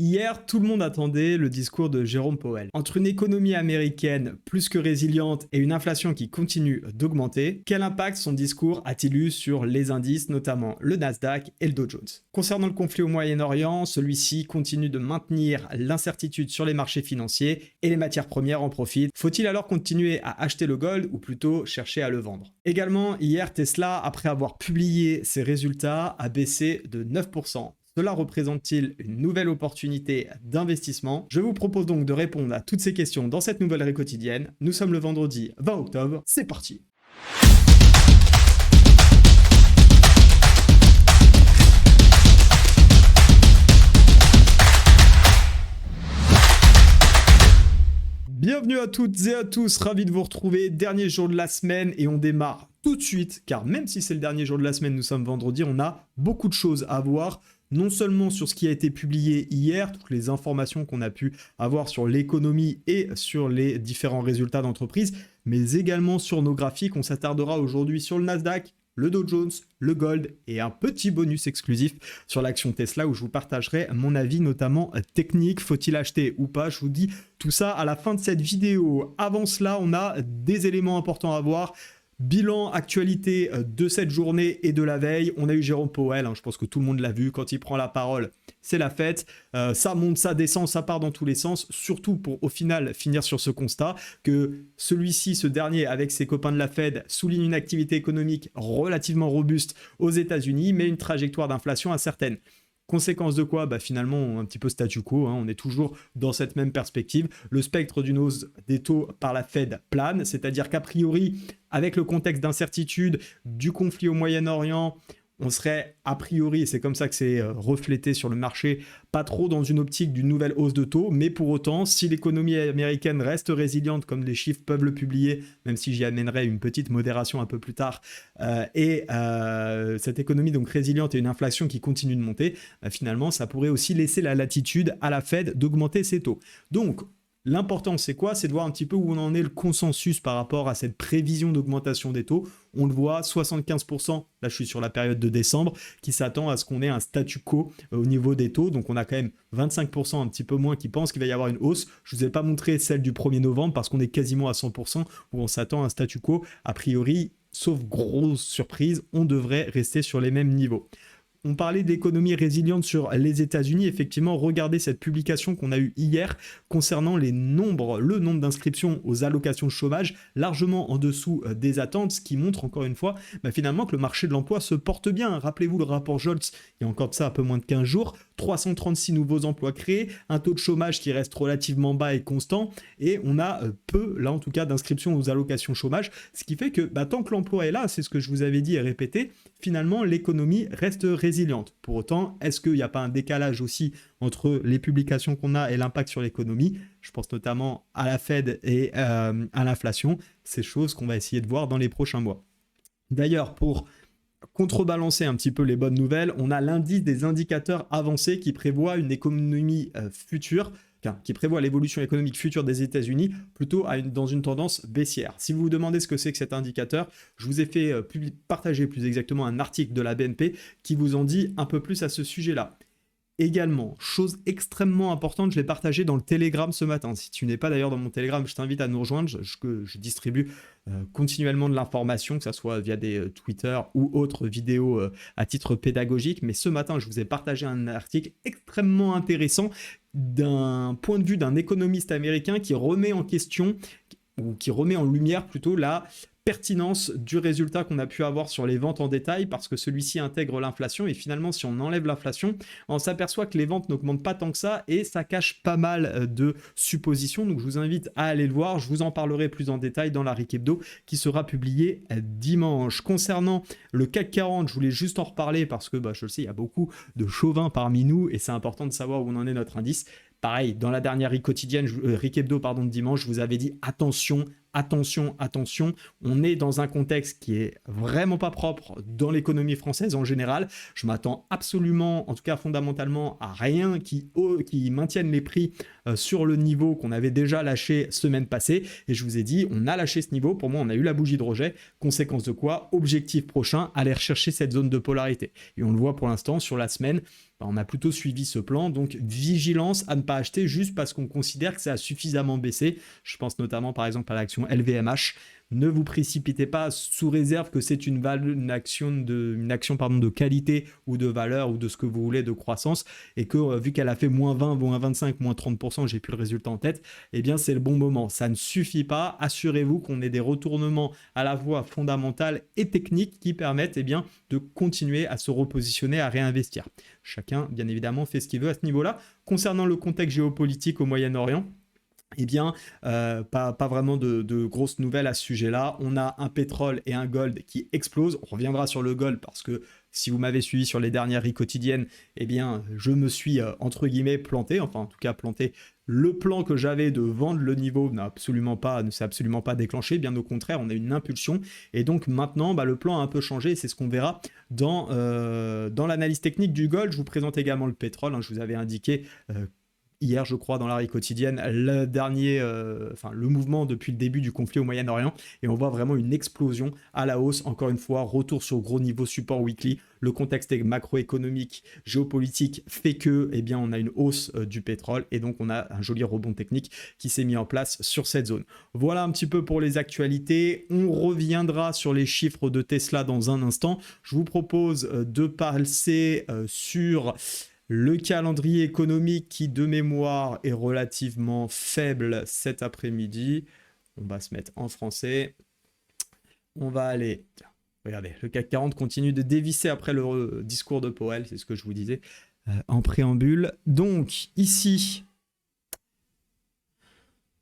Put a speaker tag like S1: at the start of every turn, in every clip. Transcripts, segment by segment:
S1: Hier, tout le monde attendait le discours de Jérôme Powell. Entre une économie américaine plus que résiliente et une inflation qui continue d'augmenter, quel impact son discours a-t-il eu sur les indices, notamment le Nasdaq et le Dow Jones? Concernant le conflit au Moyen-Orient, celui-ci continue de maintenir l'incertitude sur les marchés financiers et les matières premières en profitent. Faut-il alors continuer à acheter le gold ou plutôt chercher à le vendre? Également, hier, Tesla, après avoir publié ses résultats, a baissé de 9%. Cela représente-t-il une nouvelle opportunité d'investissement? Je vous propose donc de répondre à toutes ces questions dans cette nouvelle ré quotidienne. Nous sommes le vendredi 20 octobre, c'est parti! Bienvenue à toutes et à tous, ravi de vous retrouver, dernier jour de la semaine et on démarre tout de suite, car même si c'est le dernier jour de la semaine, nous sommes vendredi, on a beaucoup de choses à voir. Non seulement sur ce qui a été publié hier, toutes les informations qu'on a pu avoir sur l'économie et sur les différents résultats d'entreprise, mais également sur nos graphiques. On s'attardera aujourd'hui sur le Nasdaq, le Dow Jones, le Gold et un petit bonus exclusif sur l'action Tesla où je vous partagerai mon avis notamment technique. Faut-il acheter ou pas? Je vous dis tout ça à la fin de cette vidéo. Avant cela, on a des éléments importants à voir. Bilan actualité de cette journée et de la veille. On a eu Jérôme Powell, je pense que tout le monde l'a vu. Quand il prend la parole, c'est la fête. Ça monte, ça descend, ça part dans tous les sens. Surtout pour au final finir sur ce constat que ce dernier, avec ses copains de la Fed, souligne une activité économique relativement robuste aux États-Unis, mais une trajectoire d'inflation incertaine. Conséquence de quoi? Finalement, un petit peu statu quo, on est toujours dans cette même perspective. Le spectre d'une hausse des taux par la Fed plane, c'est-à-dire qu'a priori, avec le contexte d'incertitude du conflit au Moyen-Orient, on serait a priori, et c'est comme ça que c'est reflété sur le marché, pas trop dans une optique d'une nouvelle hausse de taux, mais pour autant, si l'économie américaine reste résiliente, comme les chiffres peuvent le publier, même si j'y amènerai une petite modération un peu plus tard, cette économie donc résiliente et une inflation qui continue de monter, finalement, ça pourrait aussi laisser la latitude à la Fed d'augmenter ses taux. Donc, l'important, c'est quoi? C'est de voir un petit peu où on en est le consensus par rapport à cette prévision d'augmentation des taux. On le voit, 75%, là je suis sur la période de décembre, qui s'attend à ce qu'on ait un statu quo au niveau des taux. Donc on a quand même 25%, un petit peu moins, qui pensent qu'il va y avoir une hausse. Je ne vous ai pas montré celle du 1er novembre parce qu'on est quasiment à 100% où on s'attend à un statu quo. A priori, sauf grosse surprise, on devrait rester sur les mêmes niveaux. On parlait d'économie résiliente sur les États-Unis. Effectivement, regardez cette publication qu'on a eue hier concernant le nombre d'inscriptions aux allocations de chômage, largement en dessous des attentes, ce qui montre encore une fois finalement que le marché de l'emploi se porte bien. Rappelez-vous le rapport Scholz, il y a encore de ça un peu moins de 15 jours, 336 nouveaux emplois créés, un taux de chômage qui reste relativement bas et constant, et on a peu, là en tout cas, d'inscriptions aux allocations chômage, ce qui fait que tant que l'emploi est là, c'est ce que je vous avais dit et répété, finalement l'économie reste résiliente. Pour autant, est-ce qu'il n'y a pas un décalage aussi entre les publications qu'on a et l'impact sur l'économie? Je pense notamment à la Fed et à l'inflation, ces choses qu'on va essayer de voir dans les prochains mois. D'ailleurs, pour contrebalancer un petit peu les bonnes nouvelles, on a l'indice des indicateurs avancés qui prévoit une économie future, qui prévoit l'évolution économique future des États-Unis plutôt dans une tendance baissière. Si vous vous demandez ce que c'est que cet indicateur, je vous ai fait partager plus exactement un article de la BNP qui vous en dit un peu plus à ce sujet-là. Également, chose extrêmement importante, je l'ai partagé dans le Telegram ce matin. Si tu n'es pas d'ailleurs dans mon Telegram, je t'invite à nous rejoindre. Je distribue continuellement de l'information, que ce soit via des Twitter ou autres vidéos à titre pédagogique. Mais ce matin, je vous ai partagé un article extrêmement intéressant d'un point de vue d'un économiste américain qui remet en question, ou qui remet en lumière plutôt la pertinence du résultat qu'on a pu avoir sur les ventes en détail parce que celui-ci intègre l'inflation et finalement si on enlève l'inflation, on s'aperçoit que les ventes n'augmentent pas tant que ça et ça cache pas mal de suppositions. Donc je vous invite à aller le voir, je vous en parlerai plus en détail dans la RIC Hebdo qui sera publiée dimanche. Concernant le CAC 40, je voulais juste en reparler parce que je le sais, il y a beaucoup de chauvins parmi nous et c'est important de savoir où on en est notre indice. Pareil, dans la dernière RIC quotidienne, RIC Hebdo de dimanche, je vous avais dit attention, on est dans un contexte qui est vraiment pas propre dans l'économie française en général. Je m'attends absolument, en tout cas fondamentalement, à rien qui maintienne les prix sur le niveau qu'on avait déjà lâché semaine passée. Et je vous ai dit, on a lâché ce niveau. Pour moi, on a eu la bougie de rejet. Conséquence de quoi, objectif prochain, aller rechercher cette zone de polarité. Et on le voit pour l'instant sur la semaine. on a plutôt suivi ce plan, donc vigilance à ne pas acheter juste parce qu'on considère que ça a suffisamment baissé. Je pense notamment par exemple à l'action LVMH. Ne vous précipitez pas sous réserve que c'est une action de qualité ou de valeur ou de ce que vous voulez de croissance et que vu qu'elle a fait moins 20, moins 25, moins 30%, j'ai plus le résultat en tête, eh bien c'est le bon moment. Ça ne suffit pas. Assurez-vous qu'on ait des retournements à la fois fondamentaux et techniques qui permettent bien de continuer à se repositionner, à réinvestir. Chacun, bien évidemment, fait ce qu'il veut à ce niveau-là. Concernant le contexte géopolitique au Moyen-Orient, eh bien, pas vraiment de grosses nouvelles à ce sujet-là. On a un pétrole et un gold qui explosent. On reviendra sur le gold parce que si vous m'avez suivi sur les dernières riz quotidiennes, eh bien, je me suis, entre guillemets, planté. Enfin, en tout cas, planté. Le plan que j'avais de vendre le niveau ne s'est absolument pas déclenché. Bien au contraire, on a une impulsion. Et donc maintenant, le plan a un peu changé. C'est ce qu'on verra dans l'analyse technique du gold. Je vous présente également le pétrole. Je vous avais indiqué hier, je crois, dans la riz quotidienne, le mouvement depuis le début du conflit au Moyen-Orient. Et on voit vraiment une explosion à la hausse. Encore une fois, retour sur gros niveau support weekly. Le contexte macroéconomique, géopolitique fait que, eh bien, on a une hausse du pétrole. Et donc, on a un joli rebond technique qui s'est mis en place sur cette zone. Voilà un petit peu pour les actualités. On reviendra sur les chiffres de Tesla dans un instant. Je vous propose de passer sur le calendrier économique qui, de mémoire, est relativement faible cet après-midi. On va se mettre en français. On va aller... Regardez, le CAC 40 continue de dévisser après le discours de Powell, c'est ce que je vous disais en préambule. Donc, ici,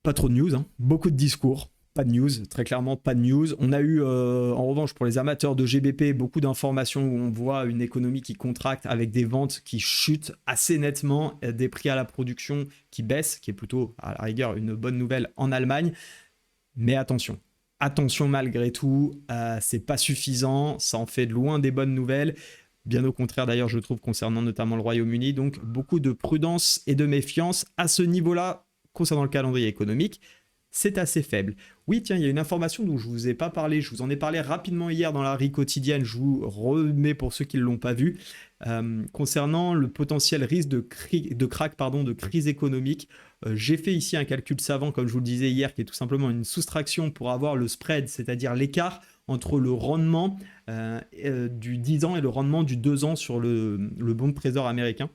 S1: pas trop de news, beaucoup de discours. Pas de news, très clairement pas de news. On a eu en revanche pour les amateurs de GBP beaucoup d'informations où on voit une économie qui contracte avec des ventes qui chutent assez nettement, des prix à la production qui baissent, qui est plutôt à la rigueur une bonne nouvelle en Allemagne. Mais attention malgré tout, c'est pas suffisant, ça en fait de loin des bonnes nouvelles. Bien au contraire d'ailleurs je trouve concernant notamment le Royaume-Uni, donc beaucoup de prudence et de méfiance à ce niveau-là concernant le calendrier économique. C'est assez faible. Oui, tiens, il y a une information dont je ne vous ai pas parlé. Je vous en ai parlé rapidement hier dans la riz quotidienne. Je vous remets pour ceux qui ne l'ont pas vu. Concernant le potentiel risque de crise économique, j'ai fait ici un calcul savant, comme je vous le disais hier, qui est tout simplement une soustraction pour avoir le spread, c'est-à-dire l'écart entre le rendement du 10 ans et le rendement du 2 ans sur le bon de trésor américain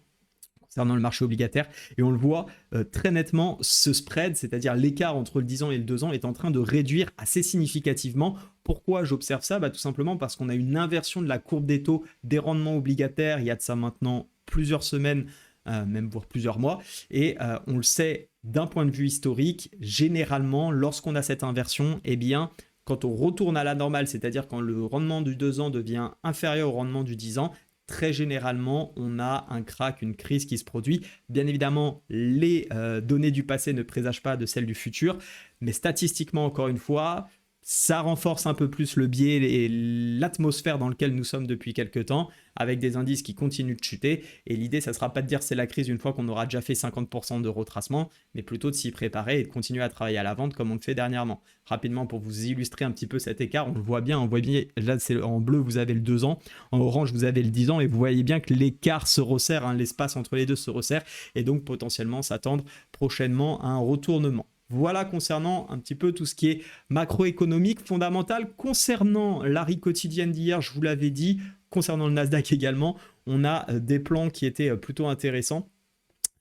S1: concernant le marché obligataire, et on le voit très nettement, ce spread, c'est-à-dire l'écart entre le 10 ans et le 2 ans, est en train de réduire assez significativement. Pourquoi j'observe ça ? Tout simplement parce qu'on a une inversion de la courbe des taux des rendements obligataires, il y a de ça maintenant plusieurs semaines, même voire plusieurs mois, et on le sait d'un point de vue historique, généralement, lorsqu'on a cette inversion, eh bien, quand on retourne à la normale, c'est-à-dire quand le rendement du 2 ans devient inférieur au rendement du 10 ans, très généralement, on a un crack, une crise qui se produit. Bien évidemment, les données du passé ne présagent pas de celles du futur, mais statistiquement, encore une fois, ça renforce un peu plus le biais et l'atmosphère dans laquelle nous sommes depuis quelques temps, avec des indices qui continuent de chuter. Et l'idée, ça ne sera pas de dire c'est la crise une fois qu'on aura déjà fait 50% de retracement, mais plutôt de s'y préparer et de continuer à travailler à la vente comme on le fait dernièrement. Rapidement, pour vous illustrer un petit peu cet écart, on le voit bien, là c'est en bleu, vous avez le 2 ans, en orange, vous avez le 10 ans, et vous voyez bien que l'écart se resserre, l'espace entre les deux se resserre, et donc potentiellement s'attendre prochainement à un retournement. Voilà concernant un petit peu tout ce qui est macroéconomique fondamental. Concernant la riz quotidienne d'hier, je vous l'avais dit, concernant le Nasdaq également, on a des plans qui étaient plutôt intéressants.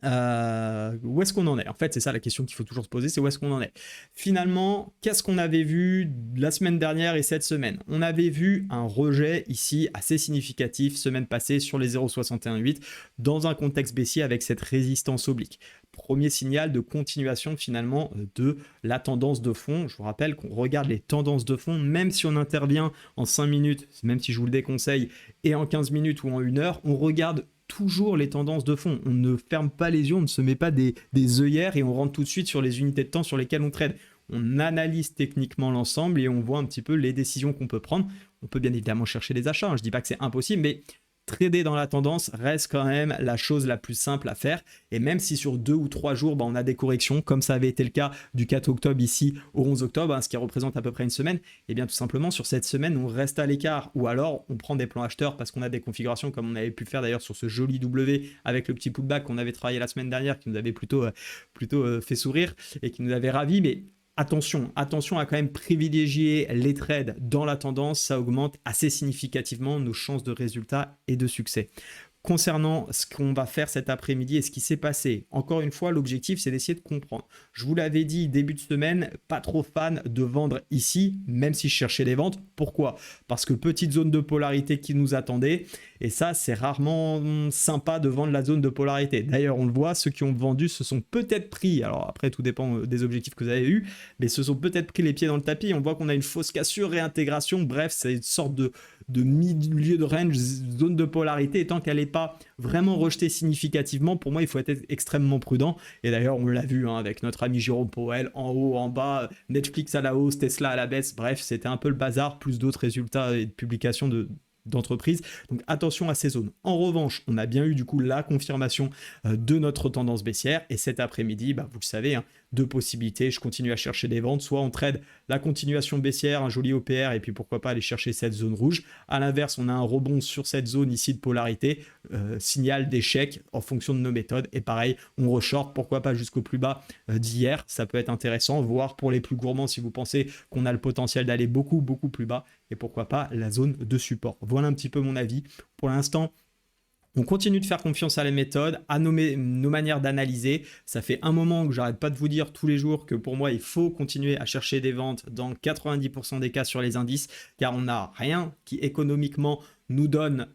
S1: Où est-ce qu'on en est ? En fait, c'est ça la question qu'il faut toujours se poser, c'est où est-ce qu'on en est ? Finalement, qu'est-ce qu'on avait vu la semaine dernière et cette semaine ? On avait vu un rejet ici assez significatif semaine passée sur les 0,618 dans un contexte baissier avec cette résistance oblique. Premier signal de continuation finalement de la tendance de fond. Je vous rappelle qu'on regarde les tendances de fond, même si on intervient en 5 minutes, même si je vous le déconseille, et en 15 minutes ou en 1 heure, on regarde toujours les tendances de fond. On ne ferme pas les yeux, on ne se met pas des œillères et on rentre tout de suite sur les unités de temps sur lesquelles on trade. On analyse techniquement l'ensemble et on voit un petit peu les décisions qu'on peut prendre. On peut bien évidemment chercher des achats, je ne dis pas que c'est impossible, mais trader dans la tendance reste quand même la chose la plus simple à faire. Et même si sur 2 ou 3 jours, on a des corrections, comme ça avait été le cas du 4 octobre ici au 11 octobre, ce qui représente à peu près une semaine, et bien tout simplement sur cette semaine, on reste à l'écart. Ou alors, on prend des plans acheteurs parce qu'on a des configurations comme on avait pu faire d'ailleurs sur ce joli W avec le petit pullback qu'on avait travaillé la semaine dernière, qui nous avait plutôt fait sourire et qui nous avait ravis. Mais attention à quand même privilégier les trades dans la tendance, ça augmente assez significativement nos chances de résultats et de succès. Concernant ce qu'on va faire cet après-midi et ce qui s'est passé, encore une fois, l'objectif, c'est d'essayer de comprendre. Je vous l'avais dit, début de semaine, pas trop fan de vendre ici, même si je cherchais les ventes. Pourquoi? Parce que petite zone de polarité qui nous attendait. Et ça, c'est rarement sympa de vendre la zone de polarité. D'ailleurs, on le voit, ceux qui ont vendu se sont peut-être pris, alors après, tout dépend des objectifs que vous avez eus, mais se sont peut-être pris les pieds dans le tapis. On voit qu'on a une fausse cassure, réintégration. Bref, c'est une sorte de milieu de range, zone de polarité, et tant qu'elle n'est pas vraiment rejetée significativement, pour moi, il faut être extrêmement prudent. Et d'ailleurs, on l'a vu avec notre ami Jérôme Powell, en haut, en bas, Netflix à la hausse, Tesla à la baisse. Bref, c'était un peu le bazar, plus d'autres résultats et de publications d'entreprise. Donc attention à ces zones. En revanche, on a bien eu du coup la confirmation de notre tendance baissière, et cet après-midi, vous le savez, deux possibilités. Je continue à chercher des ventes, soit on trade la continuation baissière, un joli OPR, et puis pourquoi pas aller chercher cette zone rouge. À l'inverse, on a un rebond sur cette zone ici de polarité, signal d'échec en fonction de nos méthodes, et pareil, on reshort, pourquoi pas jusqu'au plus bas d'hier. Ça peut être intéressant, voire pour les plus gourmands si vous pensez qu'on a le potentiel d'aller beaucoup plus bas, et pourquoi pas la zone de support. Voilà un petit peu mon avis. Pour l'instant, on continue de faire confiance à les méthodes, à nos manières d'analyser. Ça fait un moment que j'arrête pas de vous dire tous les jours que pour moi, il faut continuer à chercher des ventes dans 90% des cas sur les indices, car on n'a rien qui économiquement nous donne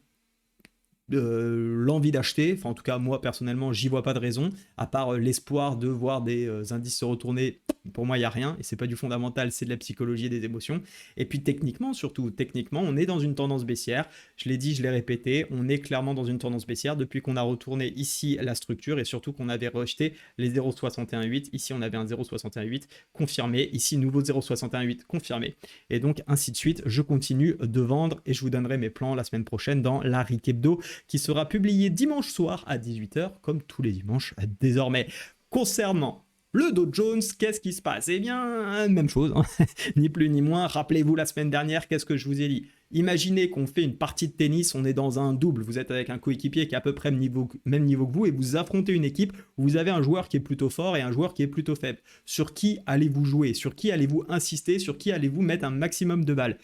S1: l'envie d'acheter. Enfin, en tout cas, moi personnellement, j'y vois pas de raison, à part l'espoir de voir des indices se retourner. Pour moi, il n'y a rien, et c'est pas du fondamental, c'est de la psychologie et des émotions. Et puis techniquement, surtout, on est dans une tendance baissière. Je l'ai dit, je l'ai répété, on est clairement dans une tendance baissière depuis qu'on a retourné ici la structure, et surtout qu'on avait rejeté les 0,618. Ici, on avait un 0,618 confirmé. Ici, nouveau 0,618 confirmé. Et donc, ainsi de suite, je continue de vendre, et je vous donnerai mes plans la semaine prochaine dans la RIC Hebdo, qui sera publié dimanche soir à 18h, comme tous les dimanches désormais. Concernant le Dow Jones, qu'est-ce qui se passe? Eh bien, même chose, ni plus ni moins. Rappelez-vous la semaine dernière, qu'est-ce que je vous ai dit? Imaginez qu'on fait une partie de tennis, on est dans un double, vous êtes avec un coéquipier qui est à peu près même niveau que vous, et vous affrontez une équipe où vous avez un joueur qui est plutôt fort et un joueur qui est plutôt faible. Sur qui allez-vous jouer? Sur qui allez-vous insister? Sur qui allez-vous mettre un maximum de balles?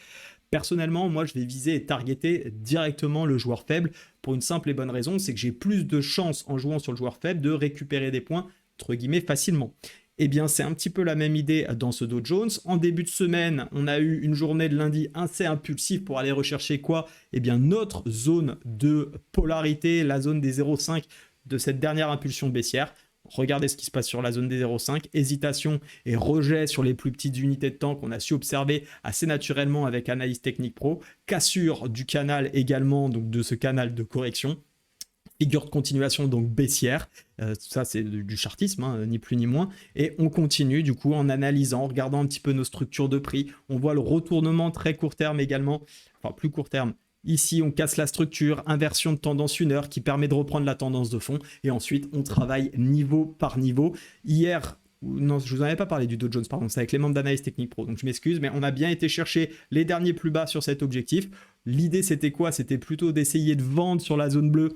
S1: Personnellement, moi, je vais viser et targeter directement le joueur faible pour une simple et bonne raison, c'est que j'ai plus de chances en jouant sur le joueur faible de récupérer des points, entre guillemets, facilement. Eh bien, c'est un petit peu la même idée dans ce Dow Jones. En début de semaine, on a eu une journée de lundi assez impulsive pour aller rechercher quoi? Eh bien, notre zone de polarité, la zone des 0,5 de cette dernière impulsion baissière. Regardez ce qui se passe sur la zone des 0,5, hésitation et rejet sur les plus petites unités de temps qu'on a su observer assez naturellement avec Analyse Technique Pro, cassure du canal également, donc de ce canal de correction, figure de continuation donc baissière, ça c'est du chartisme, ni plus ni moins, et on continue du coup en analysant, en regardant un petit peu nos structures de prix, on voit le retournement très court terme également, enfin plus court terme. Ici, on casse la structure, inversion de tendance 1 heure qui permet de reprendre la tendance de fond. Et ensuite, on travaille niveau par niveau. Hier, non, je vous en avais pas parlé du Dow Jones, pardon, c'est avec les membres d'Analyse Technique Pro. Donc je m'excuse, mais on a bien été chercher les derniers plus bas sur cet objectif. L'idée, c'était quoi? C'était plutôt d'essayer de vendre sur la zone bleue.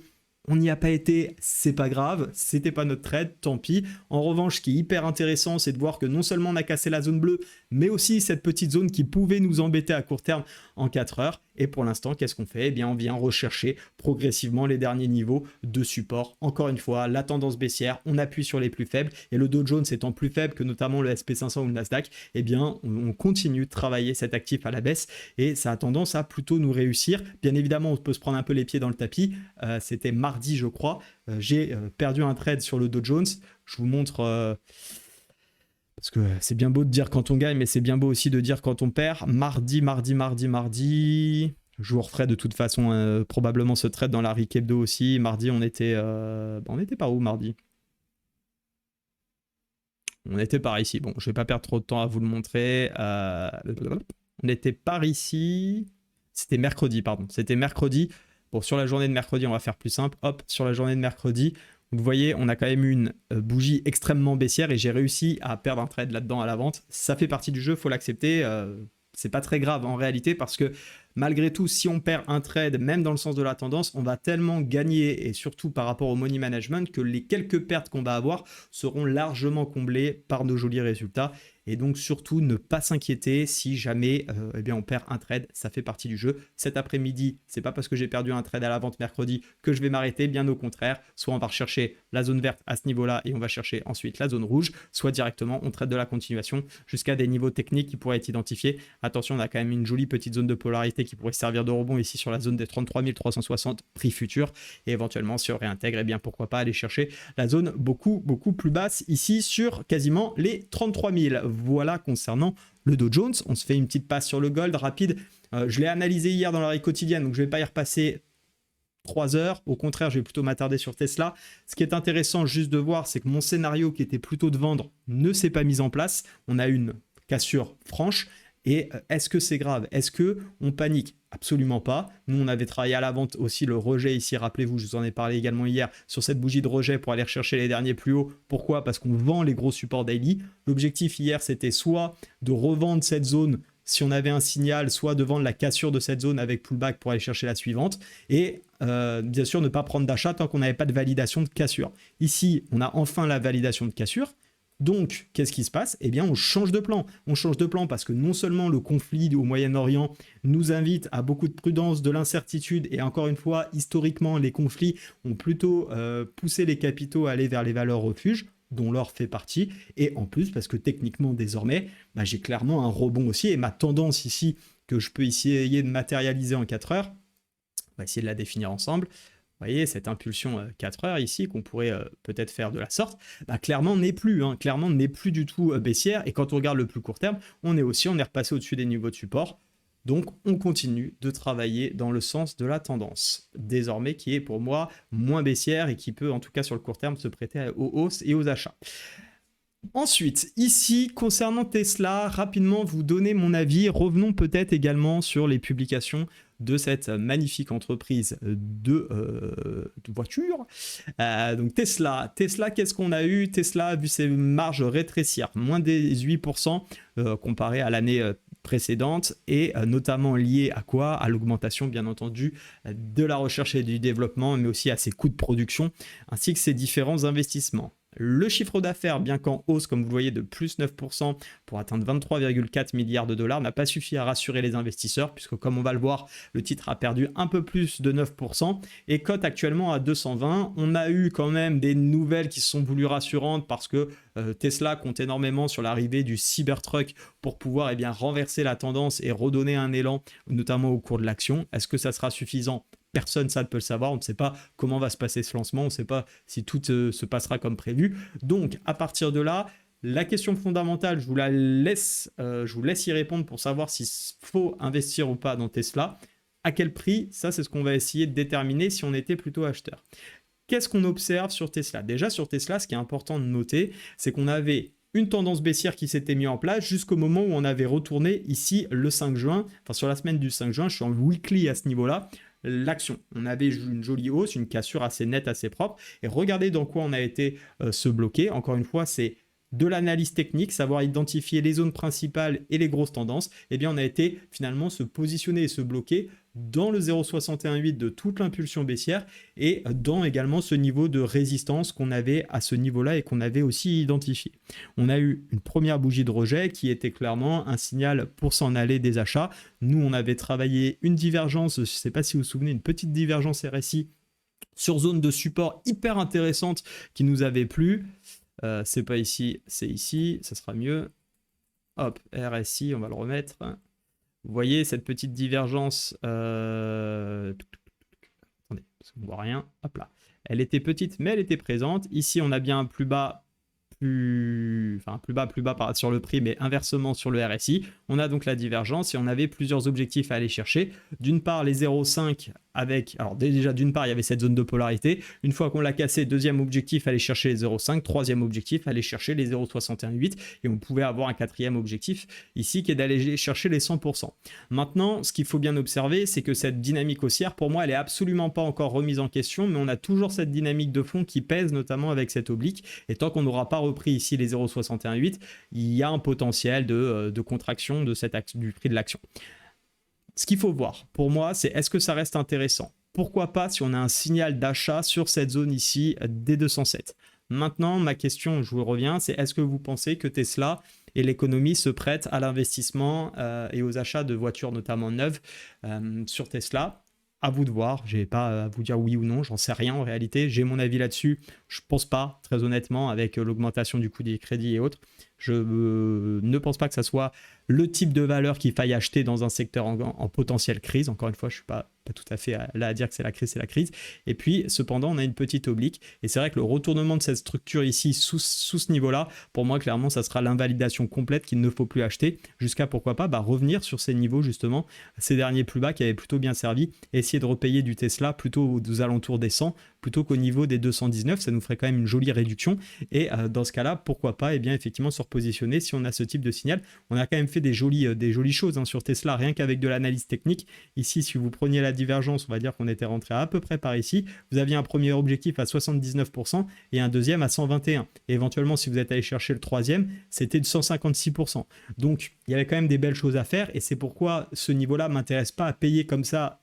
S1: On n'y a pas été, c'est pas grave, c'était pas notre trade, tant pis. En revanche, ce qui est hyper intéressant, c'est de voir que non seulement on a cassé la zone bleue, mais aussi cette petite zone qui pouvait nous embêter à court terme en 4 heures. Et pour l'instant, qu'est-ce qu'on fait? Eh bien, on vient rechercher progressivement les derniers niveaux de support. Encore une fois, la tendance baissière, on appuie sur les plus faibles. Et le Dow Jones étant plus faible que notamment le SP500 ou le Nasdaq, eh bien, on continue de travailler cet actif à la baisse et ça a tendance à plutôt nous réussir. Bien évidemment, on peut se prendre un peu les pieds dans le tapis. C'était mardi, je crois. J'ai perdu un trade sur le Dow Jones. Je vous montre... parce que c'est bien beau de dire quand on gagne, mais c'est bien beau aussi de dire quand on perd. Mardi. Je vous referai de toute façon probablement ce trade dans la RIC Hebdo aussi. Mardi, on était par où mardi? On était par ici. Bon, je vais pas perdre trop de temps à vous le montrer. On était par ici. C'était mercredi, pardon. C'était mercredi. Bon, sur la journée de mercredi, on va faire plus simple. Hop, sur la journée de mercredi, vous voyez, on a quand même une bougie extrêmement baissière et j'ai réussi à perdre un trade là-dedans à la vente. Ça fait partie du jeu, il faut l'accepter. C'est pas très grave en réalité parce que malgré tout, si on perd un trade, même dans le sens de la tendance, on va tellement gagner et surtout par rapport au money management que les quelques pertes qu'on va avoir seront largement comblées par nos jolis résultats. Et donc surtout ne pas s'inquiéter si jamais eh bien on perd un trade, ça fait partie du jeu. Cet après-midi, c'est pas parce que j'ai perdu un trade à la vente mercredi que je vais m'arrêter, bien au contraire. Soit on va rechercher la zone verte à ce niveau-là et on va chercher ensuite la zone rouge, soit directement on traite de la continuation jusqu'à des niveaux techniques qui pourraient être identifiés. Attention, on a quand même une jolie petite zone de polarité qui pourrait servir de rebond ici sur la zone des 33 360 prix futur. Et éventuellement, si on réintègre, eh bien pourquoi pas aller chercher la zone beaucoup plus basse ici sur quasiment les 33 000. Voilà concernant le Dow Jones. On se fait une petite passe sur le gold rapide. Je l'ai analysé hier dans la vie quotidienne, donc je ne vais pas y repasser 3 heures. Au contraire, je vais plutôt m'attarder sur Tesla. Ce qui est intéressant juste de voir, c'est que mon scénario qui était plutôt de vendre ne s'est pas mis en place. On a une cassure franche. Et est-ce que c'est grave? Est-ce qu'on panique? Absolument pas. Nous, on avait travaillé à la vente aussi le rejet ici. Rappelez-vous, je vous en ai parlé également hier sur cette bougie de rejet pour aller rechercher les derniers plus hauts. Pourquoi? Parce qu'on vend les gros supports daily. L'objectif hier, c'était soit de revendre cette zone si on avait un signal, soit de vendre la cassure de cette zone avec pullback pour aller chercher la suivante. Et bien sûr, ne pas prendre d'achat tant qu'on n'avait pas de validation de cassure. Ici, on a enfin la validation de cassure. Donc, qu'est-ce qui se passe? Eh bien, on change de plan. On change de plan parce que non seulement le conflit au Moyen-Orient nous invite à beaucoup de prudence, de l'incertitude, et encore une fois, historiquement, les conflits ont plutôt poussé les capitaux à aller vers les valeurs refuges, dont l'or fait partie, et en plus, parce que techniquement, désormais, j'ai clairement un rebond aussi, et ma tendance ici, que je peux essayer de matérialiser en 4 heures, on va essayer de la définir ensemble. Vous voyez, cette impulsion 4 heures ici, qu'on pourrait peut-être faire de la sorte, clairement n'est plus, clairement n'est plus du tout baissière. Et quand on regarde le plus court terme, on est repassé au-dessus des niveaux de support. Donc, on continue de travailler dans le sens de la tendance, désormais qui est pour moi moins baissière et qui peut, en tout cas sur le court terme, se prêter aux hausses et aux achats. Ensuite, ici, concernant Tesla, rapidement vous donner mon avis. Revenons peut-être également sur les publications de cette magnifique entreprise de voitures. Donc Tesla, qu'est-ce qu'on a eu? Tesla a vu ses marges rétrécir, moins 18% comparé à l'année précédente, et notamment lié à quoi? À l'augmentation bien entendu de la recherche et du développement, mais aussi à ses coûts de production, ainsi que ses différents investissements. Le chiffre d'affaires, bien qu'en hausse, comme vous le voyez, de plus 9% pour atteindre 23,4 milliards de dollars, n'a pas suffi à rassurer les investisseurs, puisque comme on va le voir, le titre a perdu un peu plus de 9% et cote actuellement à 220. On a eu quand même des nouvelles qui se sont voulues rassurantes parce que Tesla compte énormément sur l'arrivée du Cybertruck pour pouvoir renverser la tendance et redonner un élan, notamment au cours de l'action. Est-ce que ça sera suffisant? Personne ça ne peut le savoir, on ne sait pas comment va se passer ce lancement, on ne sait pas si tout se passera comme prévu. Donc à partir de là, la question fondamentale, je vous laisse y répondre pour savoir s'il faut investir ou pas dans Tesla. À quel prix? Ça, c'est ce qu'on va essayer de déterminer si on était plutôt acheteur. Qu'est-ce qu'on observe sur Tesla? Déjà sur Tesla, ce qui est important de noter, c'est qu'on avait une tendance baissière qui s'était mise en place jusqu'au moment où on avait retourné ici le 5 juin, enfin sur la semaine du 5 juin, je suis en weekly à ce niveau-là, l'action. On avait une jolie hausse, une cassure assez nette, assez propre, et regardez dans quoi on a été se bloquer. Encore une fois, c'est de l'analyse technique, savoir identifier les zones principales et les grosses tendances. Eh bien, on a été finalement se positionner et se bloquer dans le 0,618 de toute l'impulsion baissière et dans également ce niveau de résistance qu'on avait à ce niveau-là et qu'on avait aussi identifié. On a eu une première bougie de rejet qui était clairement un signal pour s'en aller des achats. Nous, on avait travaillé une divergence, je ne sais pas si vous vous souvenez, une petite divergence RSI sur zone de support hyper intéressante qui nous avait plu. C'est pas ici, c'est ici, ça sera mieux. Hop, RSI, on va le remettre. Vous voyez cette petite divergence. Attendez, parce qu'on ne voit rien. Hop là. Elle était petite, mais elle était présente. Ici, on a bien un plus bas plus bas sur le prix, mais inversement sur le RSI. On a donc la divergence et on avait plusieurs objectifs à aller chercher. D'une part, les 0,5 avec, alors déjà d'une part, il y avait cette zone de polarité. Une fois qu'on l'a cassé, deuxième objectif, aller chercher les 0,5. Troisième objectif, aller chercher les 0,618. Et on pouvait avoir un quatrième objectif ici qui est d'aller chercher les 100%. Maintenant, ce qu'il faut bien observer, c'est que cette dynamique haussière, pour moi, elle est absolument pas encore remise en question, mais on a toujours cette dynamique de fond qui pèse, notamment avec cette oblique. Et tant qu'on n'aura pas repris ici les 0,618, il y a un potentiel de contraction du prix de l'action. Ce qu'il faut voir, pour moi, c'est est-ce que ça reste intéressant? Pourquoi pas si on a un signal d'achat sur cette zone ici des 207? Maintenant, ma question, je vous reviens, c'est est-ce que vous pensez que Tesla et l'économie se prêtent à l'investissement et aux achats de voitures, notamment neuves, sur Tesla? À vous de voir, je n'ai pas à vous dire oui ou non, j'en sais rien en réalité, j'ai mon avis là-dessus, je pense pas, très honnêtement, avec l'augmentation du coût des crédits et autres, je ne pense pas que ça soit le type de valeur qu'il faille acheter dans un secteur en potentielle crise. Encore une fois, je ne suis pas tout à fait là à dire que c'est la crise. Et puis, cependant, on a une petite oblique. Et c'est vrai que le retournement de cette structure ici, sous ce niveau-là, pour moi, clairement, ça sera l'invalidation complète qu'il ne faut plus acheter jusqu'à, pourquoi pas, revenir sur ces niveaux, justement, ces derniers plus bas qui avaient plutôt bien servi, et essayer de repayer du Tesla plutôt aux alentours des 100, plutôt qu'au niveau des 219. Ça nous ferait quand même une jolie réduction. Et dans ce cas-là, pourquoi pas, effectivement, se repositionner si on a ce type de signal. On a quand même fait des jolies choses sur Tesla, rien qu'avec de l'analyse technique. Ici, si vous preniez la divergence, on va dire qu'on était rentré à peu près par ici. Vous aviez un premier objectif à 79% et un deuxième à 121%. Et éventuellement, si vous êtes allé chercher le troisième, c'était de 156%. Donc, il y avait quand même des belles choses à faire et c'est pourquoi ce niveau-là ne m'intéresse pas à payer comme ça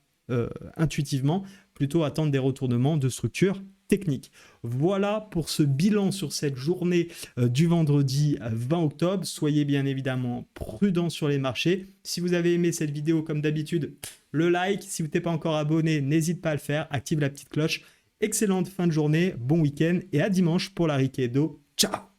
S1: intuitivement, plutôt attendre des retournements de structure technique. Voilà pour ce bilan sur cette journée du vendredi 20 octobre. Soyez bien évidemment prudents sur les marchés. Si vous avez aimé cette vidéo, comme d'habitude, le like. Si vous n'êtes pas encore abonné, n'hésite pas à le faire. Active la petite cloche. Excellente fin de journée, bon week-end et à dimanche pour la Riquedo. Ciao!